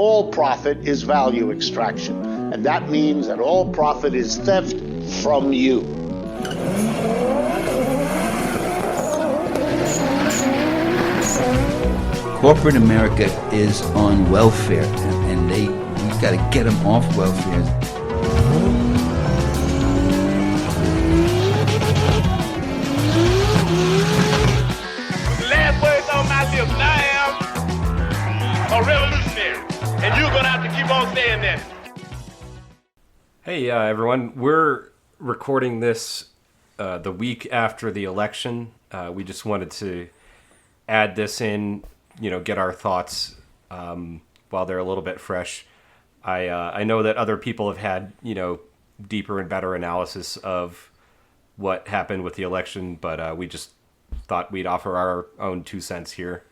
all profit is value extraction. And that means that all profit is theft from you. Corporate America is on welfare, and we've got to get them off welfare. Last words on my lips. I am a revolutionary, and you're gonna have to keep on saying that. Hey, everyone. We're recording this the week after the election. We just wanted to add this in, get our thoughts while they're a little bit fresh. I know that other people have had, deeper and better analysis of what happened with the election, but we just thought we'd offer our own 2 cents here.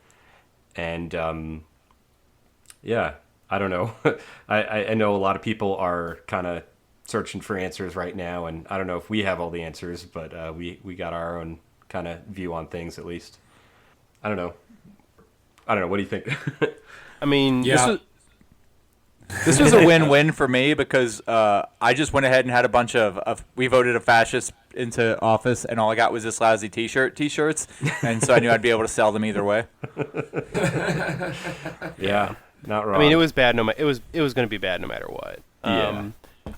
And, I don't know. I know a lot of people are kind of searching for answers right now, and I don't know if we have all the answers, but we got our own kind of view on things, at least. I don't know. What do you think? I mean, Yeah. this was a win-win for me because I just went ahead and had a bunch we voted a fascist into office, and all I got was this lousy t-shirts, and so I knew I'd be able to sell them either way. Yeah, not wrong. I mean, it was bad. It was going to be bad no matter what. Yeah.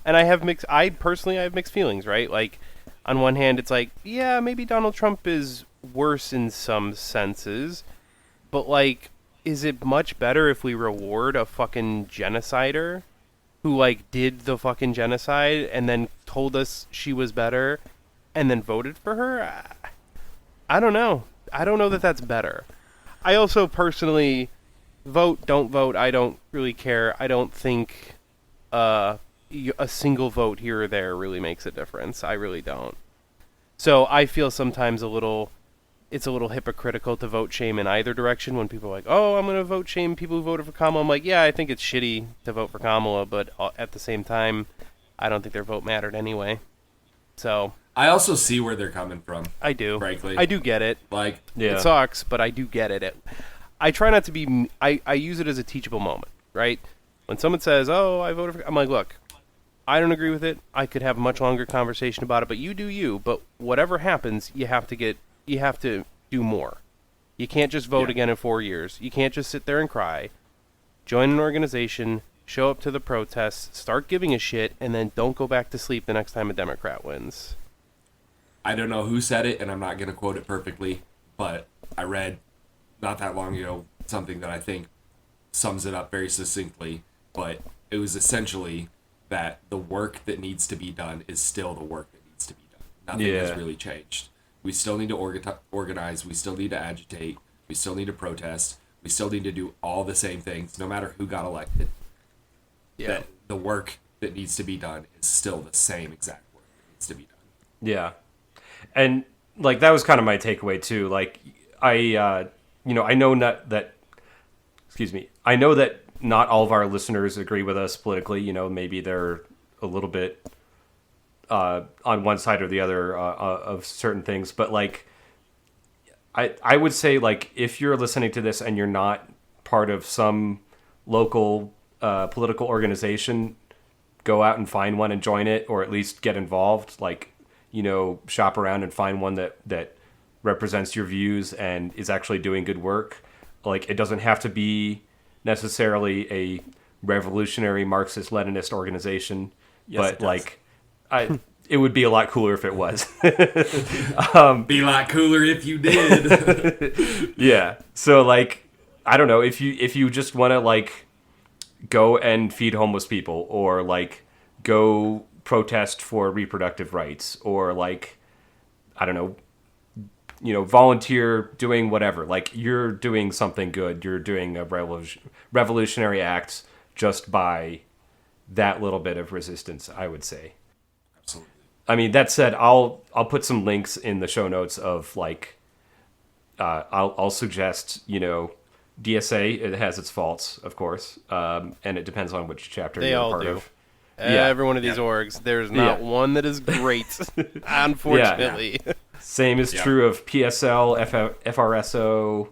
And I personally have mixed feelings, right? Like, on one hand, it's like, yeah, maybe Donald Trump is worse in some senses, but like, is it much better if we reward a fucking genocider who like did the fucking genocide and then told us she was better and then voted for her? I don't know. I don't know that that's better. I also personally vote, don't vote. I don't really care. I don't think a single vote here or there really makes a difference. I really don't. So I feel sometimes it's a little hypocritical to vote shame in either direction when people are like, oh, I'm going to vote shame people who voted for Kamala. I'm like, yeah, I think it's shitty to vote for Kamala, but at the same time, I don't think their vote mattered anyway. So I also see where they're coming from. I do. Frankly. I do get it. Like, It sucks, but I do get it. I try not to be... I use it as a teachable moment, right? When someone says, oh, I voted for... I'm like, look, I don't agree with it. I could have a much longer conversation about it, but you do you. But whatever happens, you have to do more. You can't just vote again in 4 years. You can't just sit there and cry. Join an organization, show up to the protests, start giving a shit, and then don't go back to sleep the next time a Democrat wins. I don't know who said it, and I'm not going to quote it perfectly, but I read not that long ago something that I think sums it up very succinctly, but it was essentially that the work that needs to be done is still the work that needs to be done. Nothing has really changed. We still need to organize. We still need to agitate. We still need to protest. We still need to do all the same things, no matter who got elected. Yeah. That the work that needs to be done is still the same exact work that needs to be done. Yeah. And like that was kind of my takeaway too. Like I know that not all of our listeners agree with us politically. Maybe they're a little bit on one side or the other of certain things, but like I would say, like, if you're listening to this and you're not part of some local political organization, go out and find one and join it, or at least get involved. Like, shop around and find one that represents your views and is actually doing good work. Like, it doesn't have to be necessarily a revolutionary Marxist Leninist organization, but like, it would be a lot cooler if it was. Be a lot cooler if you did. Yeah. So like, I don't know, if you just want to like go and feed homeless people, or like go protest for reproductive rights, or like, I don't know, volunteer doing whatever. Like, you're doing something good. You're doing a revolutionary act just by that little bit of resistance, I would say. Absolutely. I mean, that said, I'll put some links in the show notes of like, I'll suggest, DSA. It has its faults, of course, and it depends on which chapter They you're all part do. of. Every one of these orgs, there's not one that is great, unfortunately. Yeah. Same is true of PSL, FRSO,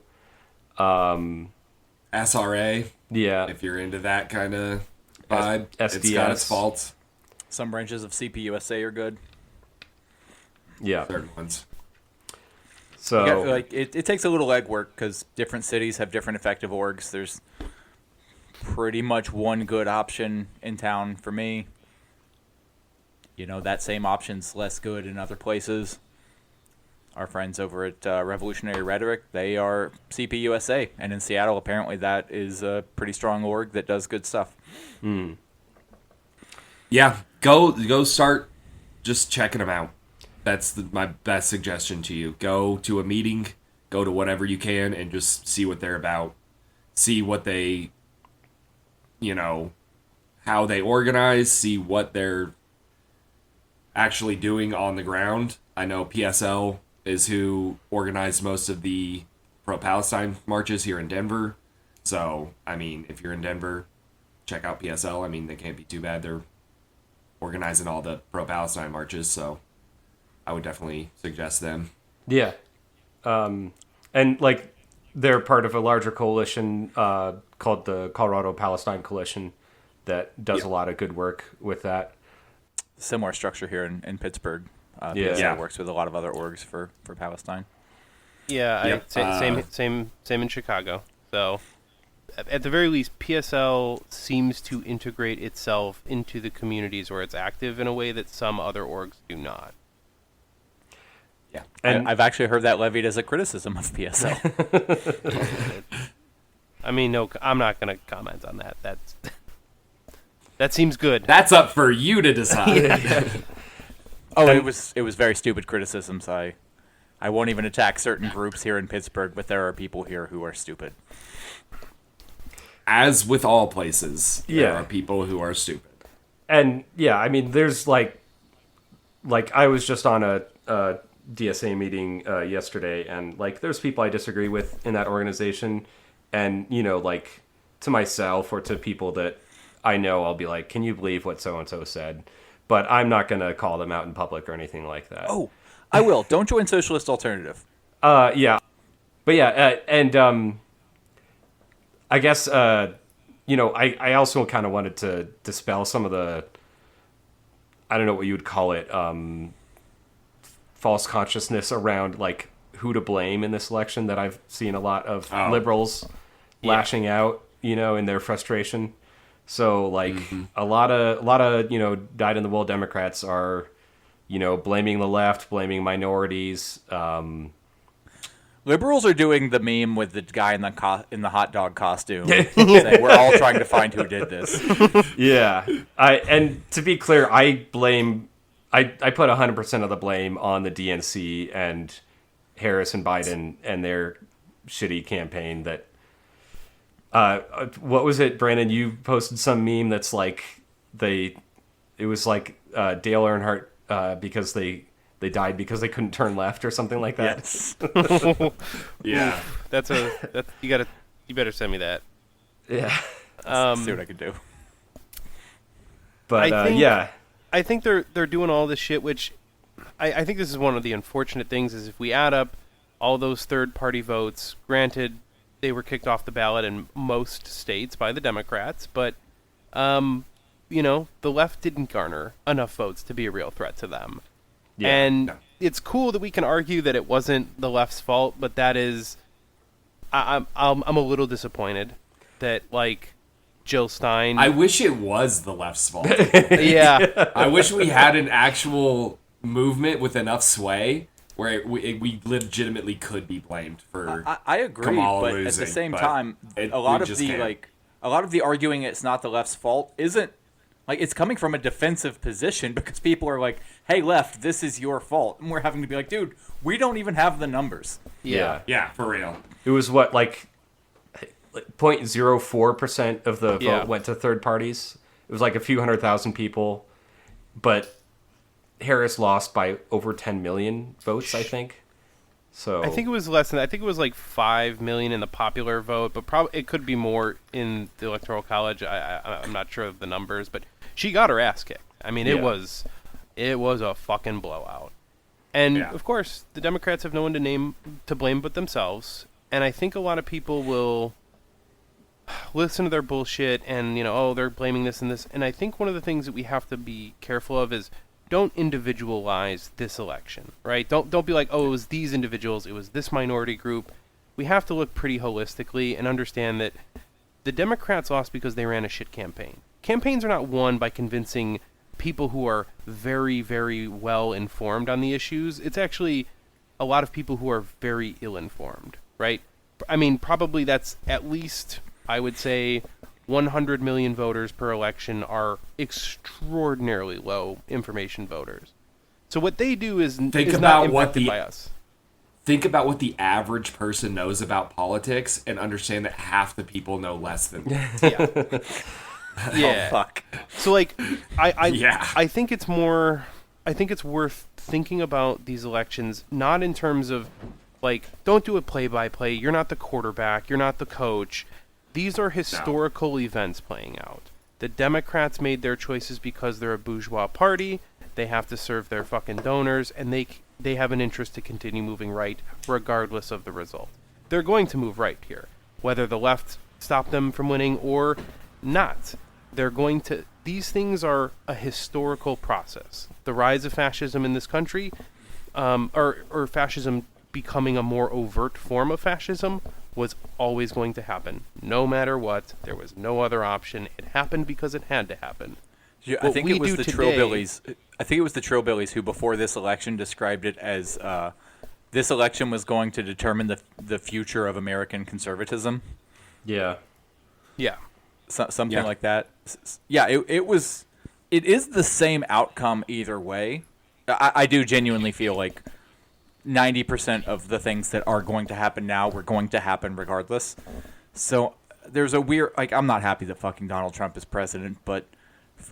SRA. Yeah. If you're into that kind of vibe, it's got SDS. its faults. Some branches of CPUSA are good. Yeah. Certain ones. So Yeah, like it takes a little legwork because different cities have different effective orgs. There's pretty much one good option in town for me. You know, that same option's less good in other places. Our friends over at Revolutionary Rhetoric, they are CPUSA, and in Seattle, apparently that is a pretty strong org that does good stuff. Yeah, go start just checking them out. That's my best suggestion to you. Go to a meeting, go to whatever you can, and just see what they're about. See what they, how they organize, see what they're actually doing on the ground. I know PSL is who organized most of the pro-Palestine marches here in Denver. So, I mean, if you're in Denver, check out PSL. I mean, they can't be too bad. They're organizing all the pro-Palestine marches, so I would definitely suggest them. yeah. And like they're part of a larger coalition called the Colorado Palestine Coalition that does a lot of good work with that. Similar structure here in Pittsburgh. Yeah. PSL works with a lot of other orgs for Palestine. Yeah, Yep. same in Chicago. So, at the very least, PSL seems to integrate itself into the communities where it's active in a way that some other orgs do not. Yeah, And- I've actually heard that levied as a criticism of PSL. I mean, no, I'm not going to comment on that. That seems good. That's up for you to decide. Oh, it was very stupid criticisms. I won't even attack certain groups here in Pittsburgh, but there are people here who are stupid. As with all places, there Yeah. are people who are stupid. And yeah, I mean, there's like I was just on a DSA meeting yesterday, and like there's people I disagree with in that organization, and like to myself or to people that I know, I'll be like, can you believe what so and so said? But I'm not gonna call them out in public or anything like that. Oh, I will. Don't join Socialist Alternative. Yeah, but yeah, and I guess I also kind of wanted to dispel some of the, I don't know what you would call it, false consciousness around like who to blame in this election that I've seen a lot of liberals lashing out, in their frustration. So like a lot of dyed in the wool Democrats are, blaming the left, blaming minorities. Liberals are doing the meme with the guy in the hot dog costume. Saying, we're all trying to find who did this. Yeah, and to be clear, I put 100% of the blame on the DNC and Harris and Biden and their shitty campaign. That what was it, Brandon? You posted some meme that's like it was like Dale Earnhardt because they died because they couldn't turn left or something like that. Yes. Yeah. You better send me that. Yeah, See what I can do. but I think- yeah. I think they're doing all this shit, which I think this is one of the unfortunate things, is if we add up all those third-party votes, granted, they were kicked off the ballot in most states by the Democrats, but, the left didn't garner enough votes to be a real threat to them. Yeah, and no. it's cool that we can argue that it wasn't the left's fault, but that is, I'm a little disappointed that, like, Jill Stein. I wish it was the left's fault. yeah. I wish we had an actual movement with enough sway where we legitimately could be blamed for. I agree, Kamala but losing, at the same but time, we a lot of just the can't. a lot of the arguing it's not the left's fault isn't like it's coming from a defensive position because people are like, "Hey, left, this is your fault," and we're having to be like, "Dude, we don't even have the numbers." Yeah. Yeah, for real. It was what, like 0.04% of the vote Yeah. went to third parties. It was like a few 100,000 people, but Harris lost by over 10 million votes, I think. So I think it was less than that. I think it was like 5 million in the popular vote, but probably it could be more in the Electoral College. I'm not sure of the numbers, but she got her ass kicked. I mean, it Yeah. was a fucking blowout. And Yeah. of course, the Democrats have no one to blame but themselves. And I think a lot of people will listen to their bullshit and, oh, they're blaming this and this. And I think one of the things that we have to be careful of is don't individualize this election, right? Don't be like, oh, it was these individuals, it was this minority group. We have to look pretty holistically and understand that the Democrats lost because they ran a shit campaign. Campaigns are not won by convincing people who are very, very well informed on the issues. It's actually a lot of people who are very ill-informed, right? I mean, probably that's at least, I would say, 100 million voters per election are extraordinarily low information voters. So what they do is not impacted by us. Think about what the average person knows about politics and understand that half the people know less than that. Yeah. Oh, fuck. So like I think it's worth thinking about these elections not in terms of like, don't do a play-by-play. You're not the quarterback. You're not the coach. These are historical events playing out. The Democrats made their choices because they're a bourgeois party. They have to serve their fucking donors, and they have an interest to continue moving right regardless of the result. They're going to move right here. Whether the left stop them from winning or not, they're going to... These things are a historical process. The rise of fascism in this country, or fascism becoming a more overt form of fascism, was always going to happen. No matter what, there was no other option. It happened because it had to happen. Yeah, I think it was the Trillbillies. I think it was the Trillbillies who, before this election, described it as this election was going to determine the future of American conservatism. Yeah. Yeah. Something like that. Yeah, it was. It is the same outcome either way. I do genuinely feel like 90% of the things that are going to happen now were going to happen regardless. So there's a weird, like, I'm not happy that fucking Donald Trump is president, but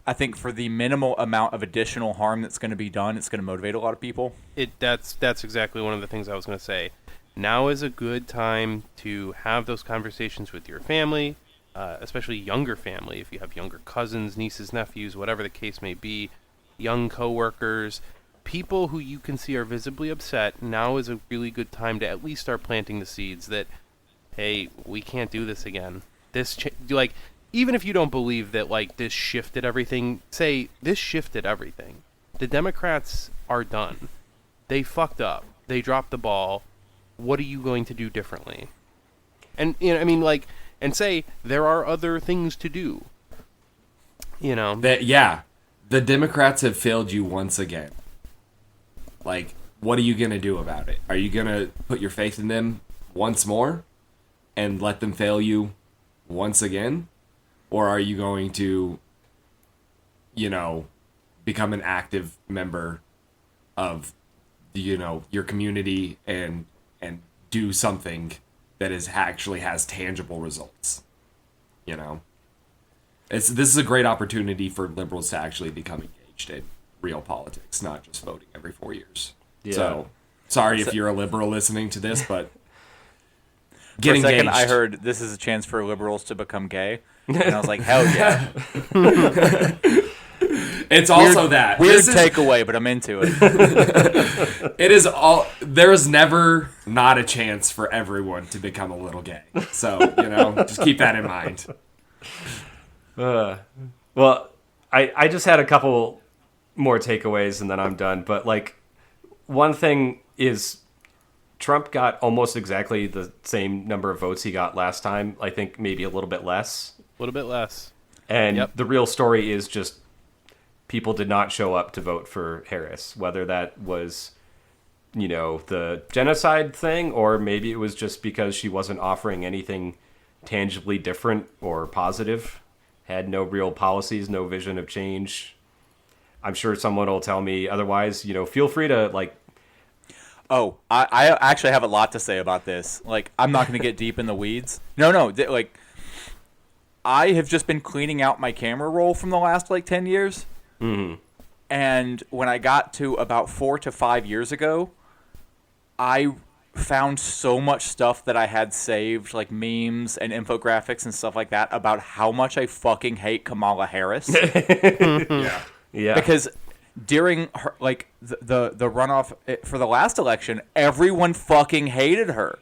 I think for the minimal amount of additional harm that's going to be done, it's going to motivate a lot of people. That's exactly one of the things I was going to say. Now is a good time to have those conversations with your family, especially younger family, if you have younger cousins, nieces, nephews, whatever the case may be, young coworkers, people who you can see are visibly upset. Now is a really good time to at least start planting the seeds that, hey, we can't do this again. Even if you don't believe that, like, this shifted everything, say, this shifted everything. The Democrats are done. They fucked up. They dropped the ball. What are you going to do differently? And, and say, there are other things to do. The Democrats have failed you once again. Like, what are you going to do about it? Are you going to put your faith in them once more and let them fail you once again? Or are you going to, become an active member of, your community and do something that actually has tangible results? This is a great opportunity for liberals to actually become engaged in real politics, not just voting every 4 years. Yeah. So, sorry if you're a liberal listening to this, but get engaged. For a second, I heard this is a chance for liberals to become gay, and I was like, hell yeah. It's also that. Weird takeaway, but I'm into it. It is all. There is never not a chance for everyone to become a little gay. So, just keep that in mind. Well, I just had a couple more takeaways and then I'm done. But, like, one thing is Trump got almost exactly the same number of votes he got last time. I think maybe a little bit less. A little bit less. And the real story is just people did not show up to vote for Harris, whether that was, the genocide thing, or maybe it was just because she wasn't offering anything tangibly different or positive, had no real policies, no vision of change. I'm sure someone will tell me otherwise. Feel free to, like... Oh, I actually have a lot to say about this. Like, I'm not going to get deep in the weeds. No, I have just been cleaning out my camera roll from the last, 10 years. Mm-hmm. And when I got to about 4 to 5 years ago, I found so much stuff that I had saved, like memes and infographics and stuff like that, about how much I fucking hate Kamala Harris. Yeah. Because during her, the runoff for the last election, everyone fucking hated her.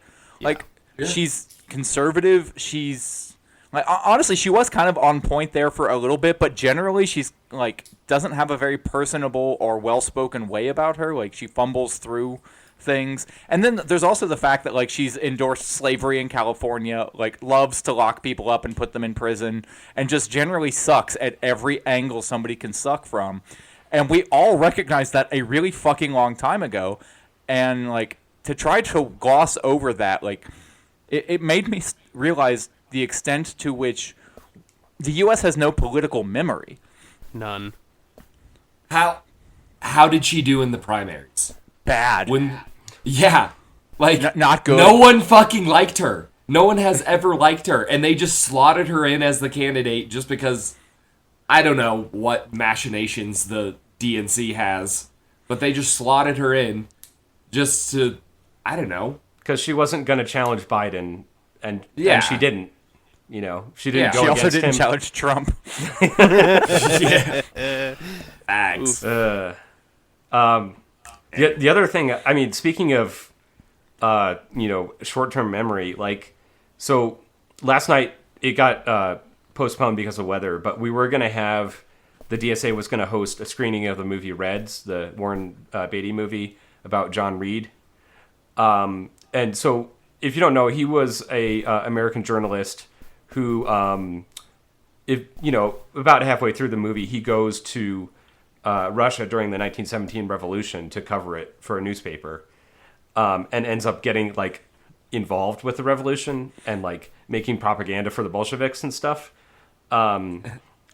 She's conservative. She's Like honestly, she was kind of on point there for a little bit, but generally she's like doesn't have a very personable or well-spoken way about her. Like she fumbles through things. And then there's also the fact that like she's endorsed slavery in California, like loves to lock people up and put them in prison, and just generally sucks at every angle somebody can suck from. And we all recognized that a really fucking long time ago. And like to try to gloss over that, like it made me realize the extent to which the U.S. has no political memory. None. How did she do in the primaries? Bad. Yeah, like not good. No one fucking liked her. No one has ever liked her, and they just slotted her in as the candidate just because I don't know what machinations the DNC has, but they just slotted her in just to I don't know, because she wasn't going to challenge Biden, and she didn't. You know, she didn't go She against also didn't him. challenge Trump. Facts. The other thing, I mean, speaking of, short-term memory, like, so last night it got postponed because of weather, but we were going to have, the DSA was going to host a screening of the movie Reds, the Warren Beatty movie about John Reed. And so, if you don't know, he was a American journalist who, about halfway through the movie, he goes to Russia during the 1917 revolution to cover it for a newspaper, and ends up getting like involved with the revolution and like making propaganda for the Bolsheviks and stuff. I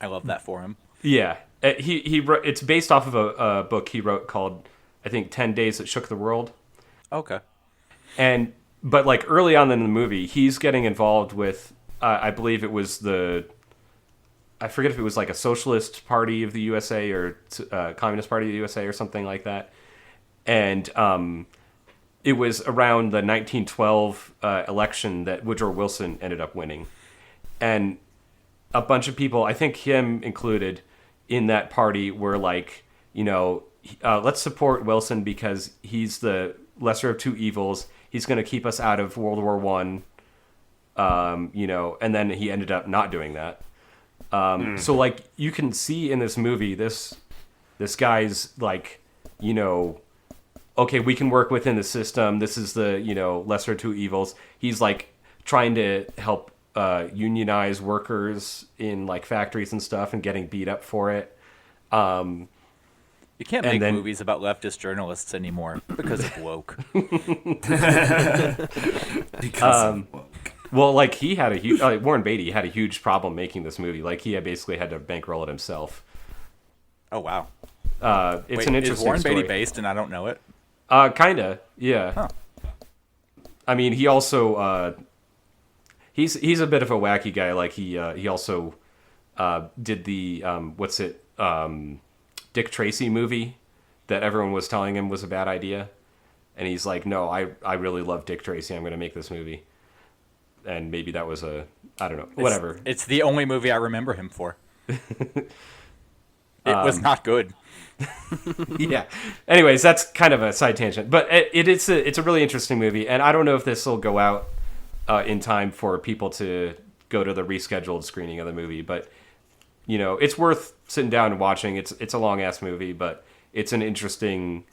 love that for him. Yeah, he wrote, it's based off of a book he wrote called, I think, 10 Days That Shook the World. Okay. But like early on in the movie, he's getting involved with, I believe it was I forget if it was like a Socialist Party of the USA or Communist Party of the USA or something like that. And it was around the 1912 election that Woodrow Wilson ended up winning. And a bunch of people, I think him included, in that party were like, let's support Wilson because he's the lesser of two evils. He's going to keep us out of World War I. And then he ended up not doing that. So like you can see in this movie, this guy's like, okay, we can work within the system. This is the, lesser of two evils. He's like trying to help unionize workers in like factories and stuff and getting beat up for it. You can't make movies about leftist journalists anymore because of woke. Well, like he had a huge, Warren Beatty had a huge problem making this movie. Like he basically had to bankroll it himself. Oh wow! It's an interesting Is Warren story. Beatty based and I don't know it? Kinda, yeah. Huh. I mean, he also he's a bit of a wacky guy. Like he also did the Dick Tracy movie that everyone was telling him was a bad idea, and he's like, no, I really love Dick Tracy. I'm going to make this movie. And maybe that was I don't know, whatever. It's the only movie I remember him for. It was not good. Yeah. Anyways, that's kind of a side tangent, but it's a really interesting movie, and I don't know if this will go out in time for people to go to the rescheduled screening of the movie, but it's worth sitting down and watching. It's a long ass movie, but it's an interesting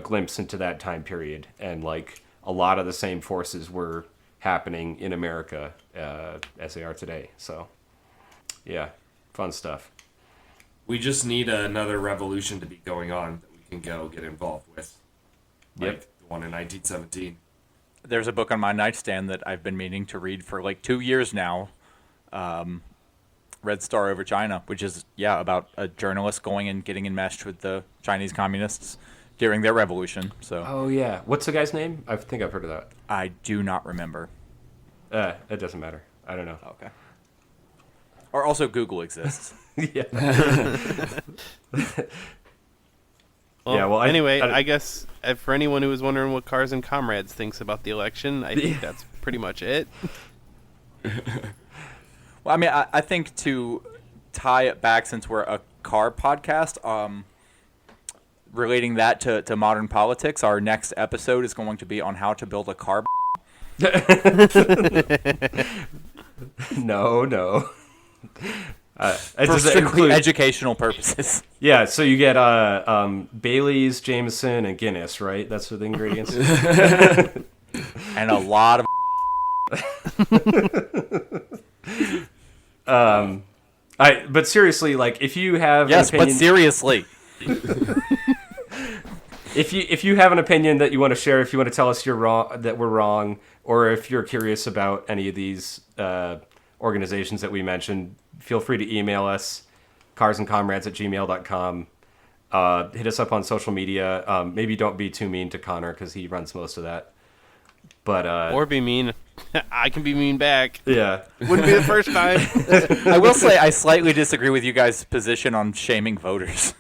glimpse into that time period, and like a lot of the same forces were happening in America as they are today. So yeah, fun stuff. We just need another revolution to be going on that we can go get involved with. Like the one in 1917. There's a book on my nightstand that I've been meaning to read for like 2 years now. Red Star Over China, which is, about a journalist going and getting enmeshed with the Chinese communists during their revolution. So. Oh yeah. What's the guy's name? I think I've heard of that. I do not remember. It doesn't matter. I don't know. Okay. Or also Google exists. Yeah. Well, anyway, I guess for anyone who was wondering what Cars and Comrades thinks about the election, I think that's pretty much it. Well, I mean, I think to tie it back, since we're a car podcast, relating that to modern politics, our next episode is going to be on how to build a car. No. For strictly educational purposes. Yeah, so you get Bailey's, Jameson, and Guinness, right? That's the ingredients. And a lot of But seriously, like, if you have yes, an opinion, but seriously, if you have an opinion that you want to share, if you want to tell us you're wrong, that we're wrong, or if you're curious about any of these organizations that we mentioned, feel free to email us, carsandcomrades@gmail.com. Hit us up on social media. Maybe don't be too mean to Connor because he runs most of that. But or be mean. I can be mean back. Yeah. Wouldn't be the first time. I will say I slightly disagree with you guys' position on shaming voters.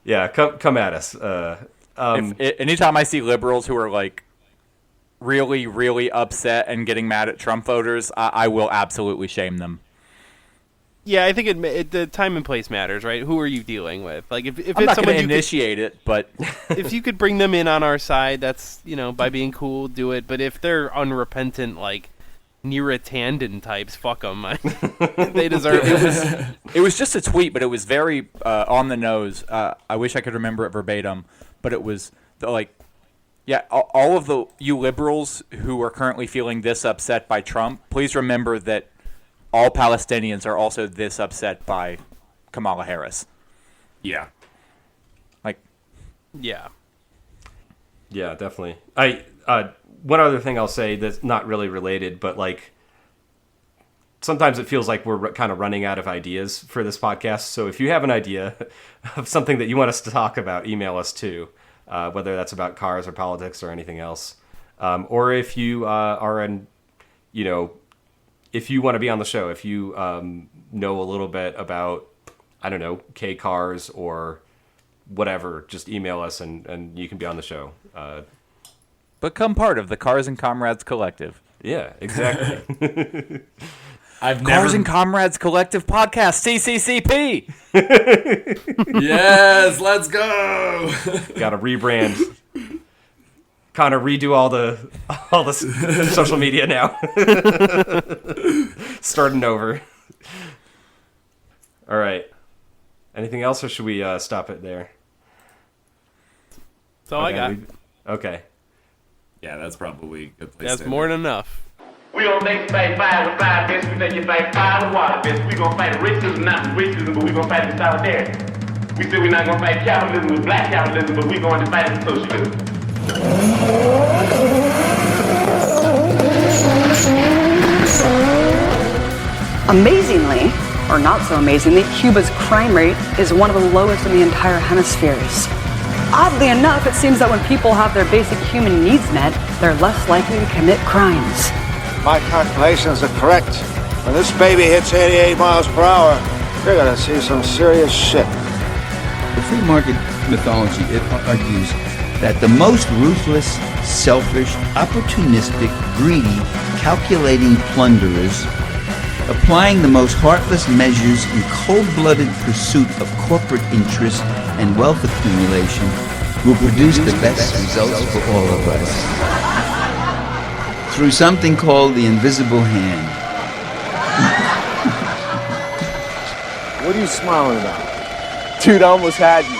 Yeah, come at us. Anytime I see liberals who are like really, really upset and getting mad at Trump voters, I will absolutely shame them. Yeah, I think the time and place matters, right? Who are you dealing with? Like, if I'm it's not someone going to initiate it, but if you could bring them in on our side, that's, by being cool, do it. But if they're unrepentant, like Neera Tanden types, fuck them. They deserve it. It was just a tweet, but it was very on the nose. I wish I could remember it verbatim, but it was all of you liberals who are currently feeling this upset by Trump, please remember that all Palestinians are also this upset by Kamala Harris. Yeah. Yeah. Yeah, definitely. One other thing I'll say that's not really related, but like sometimes it feels like we're kind of running out of ideas for this podcast. So if you have an idea of something that you want us to talk about, email us too, whether that's about cars or politics or anything else. Or if you if you want to be on the show, if you know a little bit about, I don't know, K-Cars or whatever, just email us and you can be on the show. Become part of the Cars and Comrades Collective. Yeah, exactly. Cars and Comrades Collective Podcast, CCCP! Yes, let's go! Got to rebrand. Connor, redo all the social media now. Starting over. All right. Anything else, or should we stop it there? That's all I got. Okay. Yeah, that's probably a good place That's to more than enough. We gonna make you fight fire with fire fists. We make you fight fire with water fists. We gonna fight racism, not racism, but we gonna fight with solidarity. We said we're not gonna fight capitalism with black capitalism, but we going to fight it with socialism. Amazingly, or not so amazingly, Cuba's crime rate is one of the lowest in the entire hemispheres. Oddly enough, it seems that when people have their basic human needs met, they're less likely to commit crimes. My calculations are correct. When this baby hits 88 miles per hour, you're gonna see some serious shit. The free market mythology, it argues that the most ruthless, selfish, opportunistic, greedy, calculating plunderers, applying the most heartless measures in cold-blooded pursuit of corporate interest and wealth accumulation, will produce the best results for all of us. Through something called the invisible hand. What are you smiling about? Dude, I almost had you.